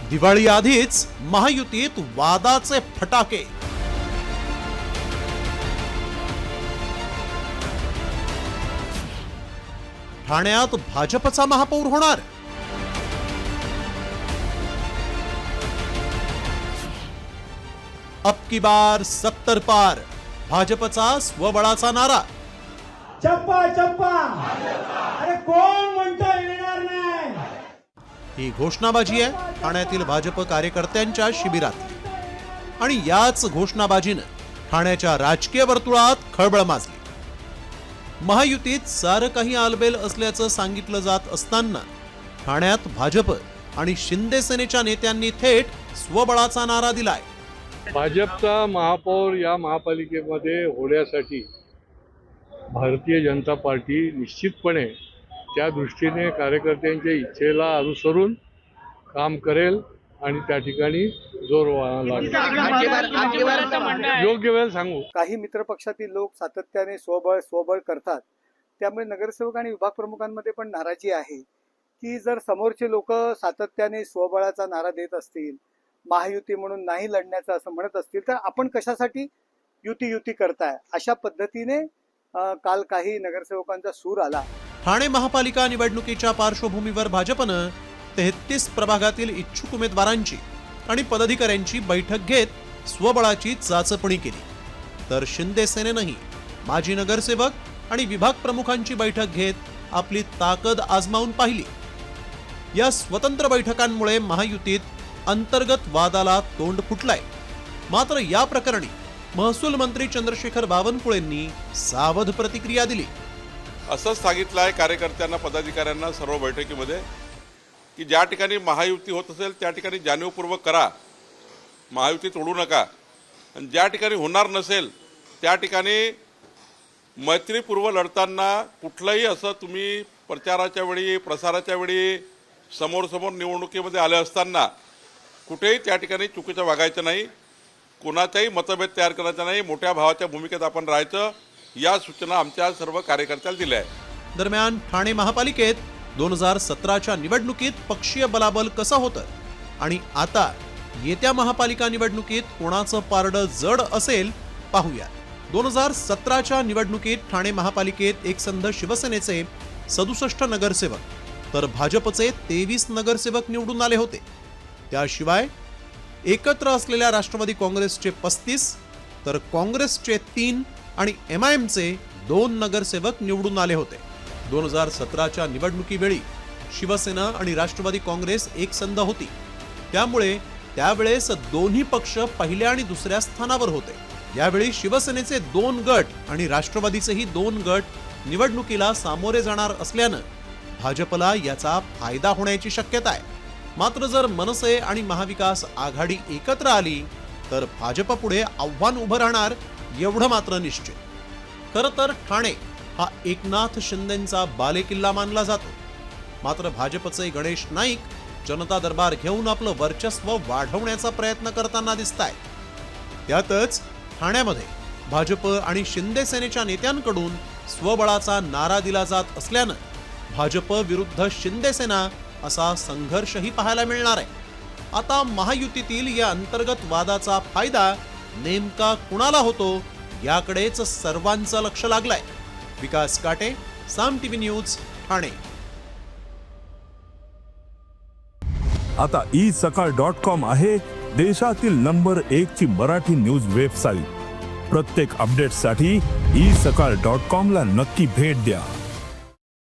दिवाळी आधीच महायुतीत वादाचे फटाके। ठाण्यात भाजपचा महापौर होणार। अब की बार 70 पार, भाजपचा स्वबळाचा नारा। चप्पा चप्पा, अरे कोण म्हणतो येणार नाही। ही घोषणाबाजी आहे ठाण्यातील भाजप कार्यकर्त्यांच्या शिबिरात आणि याच घोषणाबाजीनं ठाण्याच्या राजकीय वर्तुळात खळबळ माजली। महायुतीत सारं काही आलबेल असल्याचं सांगितलं जात असताना ठाण्यात भाजप आणि शिंदे सेनेच्या नेत्यांनी थेट स्वबळाचा नारा दिलाय। भाजपचा महापौर या महापालिकेमध्ये होण्यासाठी भारतीय जनता पार्टी निश्चितपणे त्या दृष्टीने कार्यकर्त्यांच्या इच्छेला अनुसरून काम करेल आणि त्या ठिकाणी जोर योग्य वेळ सांगू। काही मित्रपक्षातील लोक सातत्याने स्वबळ करतात, त्यामुळे नगरसेवक आणि विभाग प्रमुखांमध्ये पण नाराजी आहे की जर समोरचे लोक सातत्याने स्वबळाचा नारा देत असतील, महायुती म्हणून नाही लढण्याचं असं म्हणत असतील, तर आपण कशासाठी युती करताय अशा पद्धतीने काल काही नगरसेवकांचा सूर आला। ठाणे महापालिका निवडणुकीच्या पार्श्वभूमीवर भाजपनं 33 प्रभागातील इच्छुक उमेदवारांची आणि पदाधिकाऱ्यांची बैठक घेत स्वबळाची चाचपणी केली, तर शिंदे सेनेनंही माजी नगरसेवक आणि विभाग प्रमुखांची बैठक घेत आपली ताकद आजमावून पाहिली। या स्वतंत्र बैठकांमुळे महायुतीत अंतर्गत वादाला तोंड फुटलाय। मात्र या प्रकरणी महसूल मंत्री चंद्रशेखर बावनकुळेंनी सावध प्रतिक्रिया दिली। असं सांगितलं आहे कार्यकर्त्यांना, पदाधिकाऱ्यांना सर्व बैठकीमध्ये की ज्या ठिकाणी महायुती होत असेल त्या ठिकाणी जाणीवपूर्वक करा, महायुती तोडू नका, आणि ज्या ठिकाणी होणार नसेल त्या ठिकाणी मैत्रीपूर्व लढताना कुठलंही असं तुम्ही प्रचाराच्या वेळी प्रसाराच्या वेळी समोर निवडणुकीमध्ये आले असताना कुठेही त्या ठिकाणी चुकीचं वागायचं नाही, कोणाचाही मतभेद तयार करायचा नाही, मोठ्या भावाच्या भूमिकेत आपण राहायचं, या सूचना आमच्या सर्व कार्यकर्त्यांना दिल्या आहेत। दरम्यान ठाणे महापालिकेत 2017च्या निवडणुकीत पक्षीय बलाबल कसं होतं आणि आता येत्या महापालिका निवडणुकीत कोणाचं पारडं जड असेल पाहूया। 2017च्या निवडणुकीत ठाणे महापालिकेत एकसंध शिवसेनेचे 67 नगरसेवक तर भाजपचे 23 नगरसेवक निवडून आले होते। त्याशिवाय एकत्र असलेल्या राष्ट्रवादी काँग्रेसचे 35 तर काँग्रेसचे 3 आणि MIMचे 2 नगरसेवक निवडून आले होते। 2017च्या निवडणुकीवेळी शिवसेना आणि राष्ट्रवादी काँग्रेस एकसंध होती, त्यामुळे त्यावेळेस दोन्ही पक्ष पहिल्या आणि दुसऱ्या स्थानावर होते। यावेळी शिवसेनेचे 2 गट आणि राष्ट्रवादीचेही 2 गट निवडणुकीला सामोरे जाणार असल्यानं भाजपला याचा फायदा होण्याची शक्यता आहे। मात्र जर मनसे आणि महाविकास आघाडी एकत्र आली तर भाजपपुढे आव्हान उभं राहणार एवढं मात्र निश्चित। खरं तर ठाणे हा एकनाथ शिंदेंचा बालेकिल्ला मानला जातो, मात्र भाजपचे गणेश नाईक जनता दरबार घेऊन आपलं वर्चस्व वाढवण्याचा प्रयत्न करताना दिसतायत। त्यातच ठाण्यामध्ये भाजप आणि शिंदे सेनेच्या नेत्यांकडून स्वबळाचा नारा दिला जात असल्यानं भाजप विरुद्ध शिंदे सेना असा संघर्षही पाहायला मिळणार आहे। आता महायुतीतील या अंतर्गत वादाचा फायदा नेमका कुणाला होतो याकडेच सर्वांचं लक्ष लागलंय। विकास काटे, साम टीव्ही न्यूज, ठाणे। आता isakal.com आहे देशातील नंबर 1 ची मराठी न्यूज वेबसाईट। प्रत्येक अपडेटसाठी isakal.com ला नक्की भेट द्या।